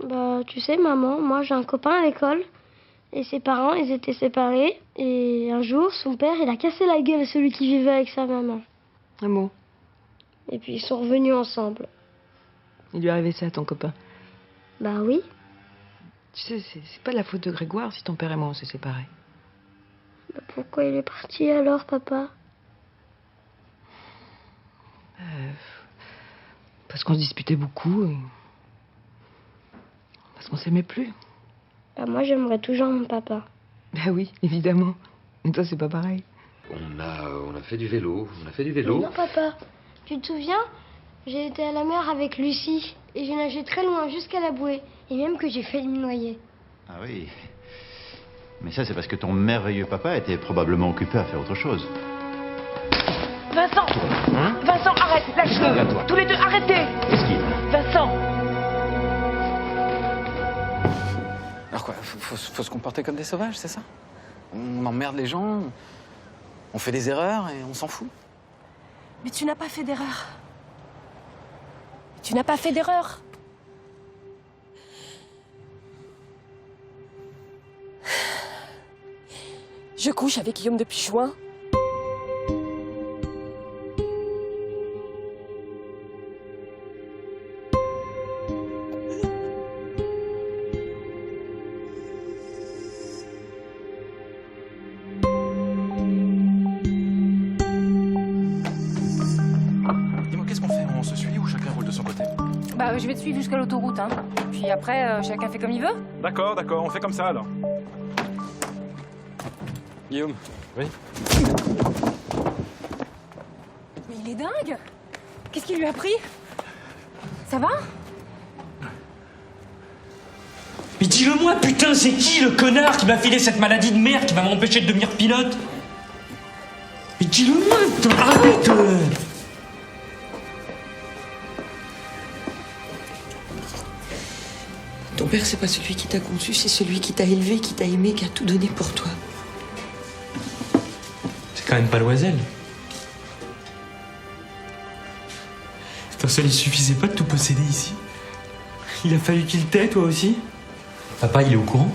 Bah, tu sais, maman, moi j'ai un copain à l'école. Et ses parents, ils étaient séparés. Et un jour, son père, il a cassé la gueule à celui qui vivait avec sa maman. Un mot. Et puis ils sont revenus ensemble. Il lui est arrivé ça à ton copain. Bah oui. Tu sais, c'est pas de la faute de Grégoire si ton père et moi on s'est séparés. Bah pourquoi il est parti alors, papa? Parce qu'on se disputait beaucoup. Et... parce qu'on s'aimait plus. Bah moi j'aimerais toujours mon papa. Bah oui, évidemment. Mais toi c'est pas pareil. On a fait du vélo. Mais non, papa. Tu te souviens? J'ai été à la mer avec Lucie. Et j'ai nagé très loin, jusqu'à la bouée. Et même que j'ai failli me noyer. Ah oui. Mais ça, c'est parce que ton merveilleux papa était probablement occupé à faire autre chose. Vincent! Vincent, arrête! Lâche-le! Tous les deux, arrêtez! Qu'est-ce qu'il y a? Vincent! Alors quoi, faut se comporter comme des sauvages, c'est ça? On emmerde les gens, on fait des erreurs et on s'en fout. Mais tu n'as pas fait d'erreur. Tu n'as pas fait d'erreur. Je couche avec Guillaume depuis juin. Dis-moi, qu'est-ce qu'on fait? On se suit ou chacun roule de son côté? Bah, je vais te suivre jusqu'à l'autoroute, hein. Puis après, chacun fait comme il veut. D'accord, on fait comme ça alors. Guillaume. Oui. Mais il est dingue! Qu'est-ce qu'il lui a pris? Ça va? Mais dis-le-moi, putain, c'est qui le connard qui m'a filé cette maladie de merde qui va m'empêcher de devenir pilote? Mais dis-le-moi, putain, arrête! Ton père, c'est pas celui qui t'a conçu, c'est celui qui t'a élevé, qui t'a aimé, qui a tout donné pour toi. C'est quand même pas Loisel. Putain, ça lui suffisait pas de tout posséder ici. Il a fallu qu'il t'ait, toi aussi. Papa, il est au courant?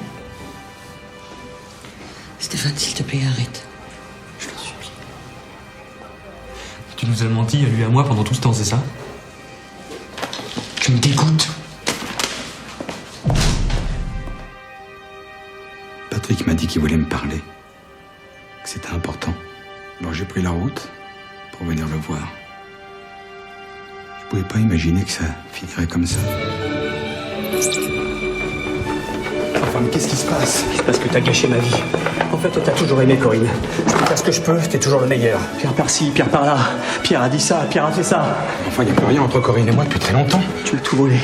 Stéphane, s'il te plaît, arrête. Je t'en supplie. Tu nous as menti, à lui et à moi, pendant tout ce temps, c'est ça? Tu me dégoûtes. Patrick m'a dit qu'il voulait me parler, que c'était important. Alors j'ai pris la route pour venir le voir. Je pouvais pas imaginer que ça finirait comme ça. Enfin, mais qu'est-ce qui se passe? C'est parce que t'as gâché ma vie. En fait, t'as toujours aimé Corinne. Je peux faire ce que je peux, t'es toujours le meilleur. Pierre par-ci, Pierre par-là. Pierre a dit ça, Pierre a fait ça. Enfin, il n'y a plus rien entre Corinne et moi depuis très longtemps. Tu m'as tout volé.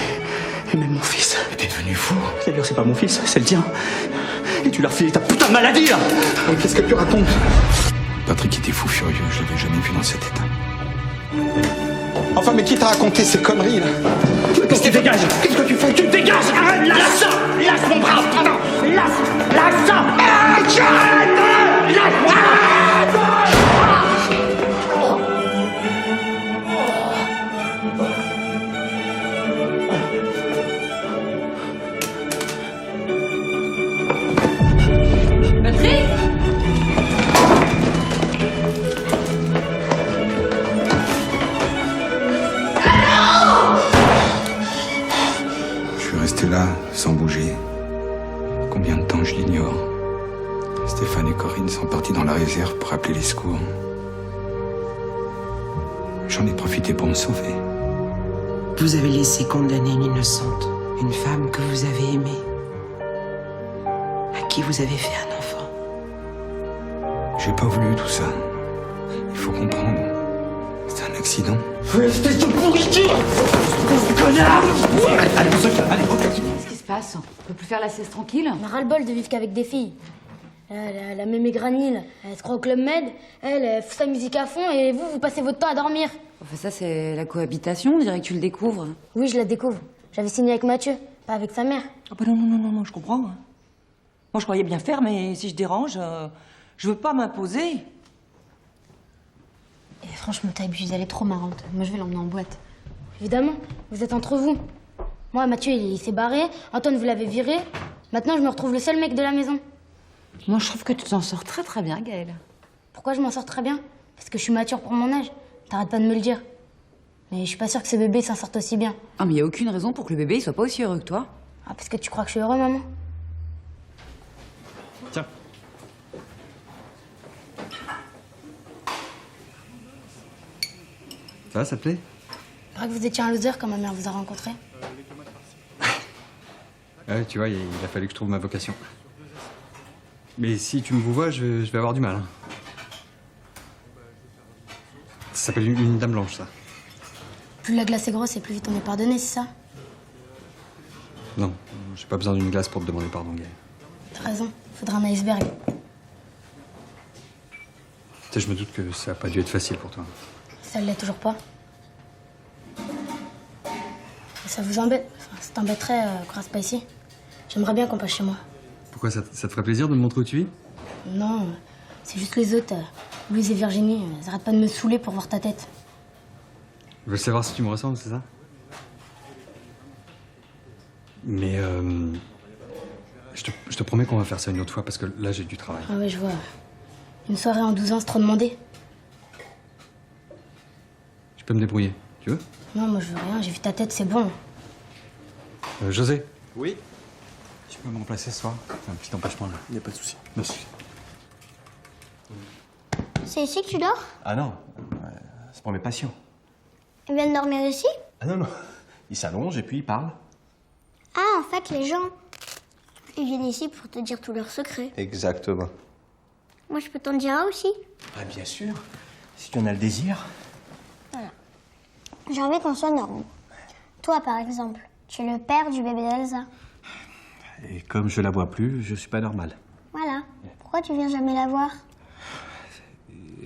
Et même mon fils. Mais t'es devenu fou. D'ailleurs, c'est pas mon fils, c'est le tien. Et tu l'as refilé ta putain de maladie, là. Mais qu'est-ce que tu racontes? Patrick était fou furieux, je l'avais jamais vu dans cet état. Enfin, mais qui t'a raconté ces conneries, là? Qu'est-ce que tu dégages? Qu'est-ce que tu fais? Tu te dégages! Arrête! Lâche ça! Lâche mon bras! Putain! Lâche ça! Arrête! Arrête! Lâche! Patrick? Je suis resté là, sans bouger. Combien de temps, je l'ignore. Stéphane et Corinne sont partis dans la réserve pour appeler les secours. J'en ai profité pour me sauver. Vous avez laissé condamner une innocente, une femme que vous avez aimée, à qui vous avez fait un enfant. J'ai pas voulu tout ça. Il faut comprendre. C'est un accident. Espèce de pourriture! Connard! Allez, on se calme, allez, Qu'est-ce qui se passe? On peut plus faire la sieste tranquille? On a ras-le-bol de vivre qu'avec des filles. La mémé Granil, elle se croit au Club Med, elle fout sa musique à fond et vous passez votre temps à dormir. Enfin, ça, c'est la cohabitation, on dirait que tu le découvres. Oui, je la découvre. J'avais signé avec Mathieu, pas avec sa mère. Ah bah non, je comprends. Moi, je croyais bien faire, mais si je dérange, je veux pas m'imposer. Et franchement, t'abuses, elle est trop marrante. Moi, je vais l'emmener en boîte. Évidemment, vous êtes entre vous. Moi, Mathieu, il s'est barré. Antoine, vous l'avez viré. Maintenant, je me retrouve le seul mec de la maison. Moi, je trouve que tu t'en sors très très bien, Gaëlle. Pourquoi je m'en sors très bien? Parce que je suis mature pour mon âge. T'arrêtes pas de me le dire. Mais je suis pas sûre que ce bébé s'en sorte aussi bien. Ah, mais il y a aucune raison pour que le bébé il soit pas aussi heureux que toi. Ah, parce que tu crois que je suis heureux, maman? Tiens. Ça va, ça te plaît? Il paraît que vous étiez un loser quand ma mère vous a rencontré. Ouais, tu vois, il a fallu que je trouve ma vocation. Mais si tu me vous vois, je vais avoir du mal. Hein. Ça s'appelle une dame blanche, ça. Plus la glace est grosse et plus vite on est pardonné, c'est ça? Non, j'ai pas besoin d'une glace pour te demander pardon, Gaël. T'as raison, faudra un iceberg. Tu sais, je me doute que ça a pas dû être facile pour toi. Ça l'est toujours pas. Ça vous embête, enfin, ça t'embêterait qu'on reste pas ici? J'aimerais bien qu'on passe chez moi. Pourquoi, ça te ferait plaisir de me montrer où tu vis? Non, c'est juste les autres. Louise et Virginie, elles arrêtent pas de me saouler pour voir ta tête. Je veux savoir si tu me ressembles, c'est ça? Mais je te promets qu'on va faire ça une autre fois parce que là j'ai du travail. Ah ouais, je vois. Une soirée en 12 ans, c'est trop demandé. Je peux me débrouiller, tu veux? Non, moi je veux rien, j'ai vu ta tête, c'est bon. José? Oui? Tu peux me remplacer ce soir? J'ai un petit empêchement là. Il n'y a pas de souci. Merci. C'est ici que tu dors? Ah non, c'est pour mes patients. Ils viennent dormir ici? Ah non, non. Ils s'allongent et puis ils parlent. Ah, en fait, les gens, ils viennent ici pour te dire tous leurs secrets. Exactement. Moi, je peux t'en dire un aussi? Ah bien sûr, si tu en as le désir. Voilà. J'ai envie qu'on soit normaux. Toi, par exemple, tu es le père du bébé d'Elsa. Et comme je la vois plus, je suis pas normal. Voilà. Pourquoi tu viens jamais la voir?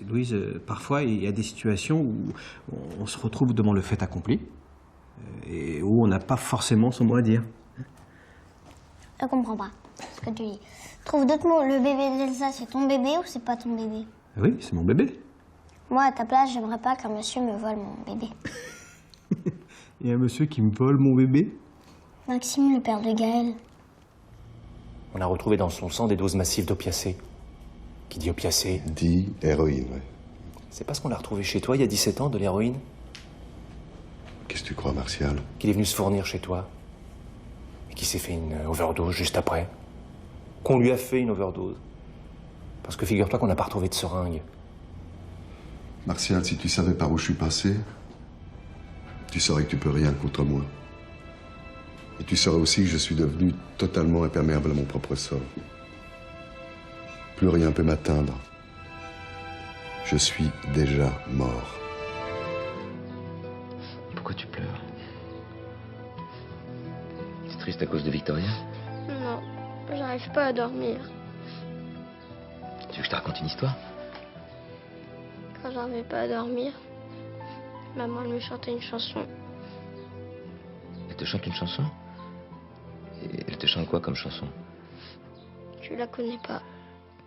Louise, parfois il y a des situations où on se retrouve devant le fait accompli et où on n'a pas forcément son mot à dire. Je comprends pas ce que tu dis. Trouve d'autres mots. Le bébé d'Elsa, c'est ton bébé ou c'est pas ton bébé? Oui, c'est mon bébé. Moi, à ta place, j'aimerais pas qu'un monsieur me vole mon bébé. Il y a un monsieur qui me vole mon bébé. Maxime, le père de Gaël. On a retrouvé dans son sang des doses massives d'opiacés. Qui dit opiacés? Dit héroïne, ouais. C'est pas ce qu'on a retrouvé chez toi il y a 17 ans, de l'héroïne? Qu'est-ce que tu crois, Martial? Qu'il est venu se fournir chez toi. Et qui s'est fait une overdose juste après. Qu'on lui a fait une overdose. Parce que figure-toi qu'on n'a pas retrouvé de seringue. Martial, si tu savais par où je suis passé, tu saurais que tu peux rien contre moi. Et tu saurais aussi que je suis devenu totalement imperméable à mon propre sort. Plus rien peut m'atteindre. Je suis déjà mort. Pourquoi tu pleures? T'es triste à cause de Victoria? Non, j'arrive pas à dormir. Tu veux que je te raconte une histoire? Quand j'arrivais pas à dormir, maman elle me chantait une chanson. Elle te chante une chanson? Et elle te chante quoi comme chanson? Tu la connais pas.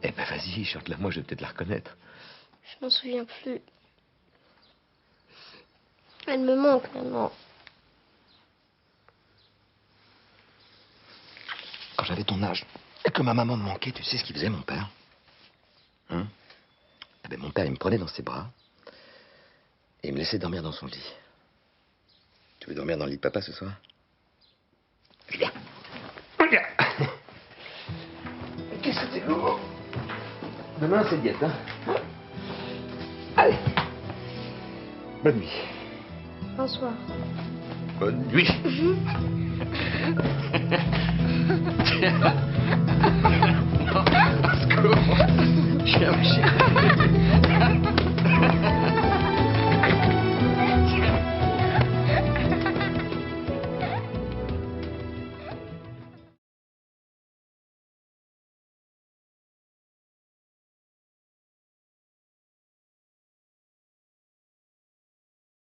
Eh ben vas-y, chante-la moi, je vais peut-être la reconnaître. Je m'en souviens plus. Elle me manque maintenant. Quand j'avais ton âge et que ma maman me manquait, tu sais ce qu'il faisait, mon père? Hein? Eh ben, mon père, il me prenait dans ses bras et il me laissait dormir dans son lit. Tu veux dormir dans le lit de papa ce soir? Viens. Viens. Qu'est-ce que c'est lourd? Demain, c'est diète, hein? Allez. Bonne nuit. Bonsoir. Bonne nuit.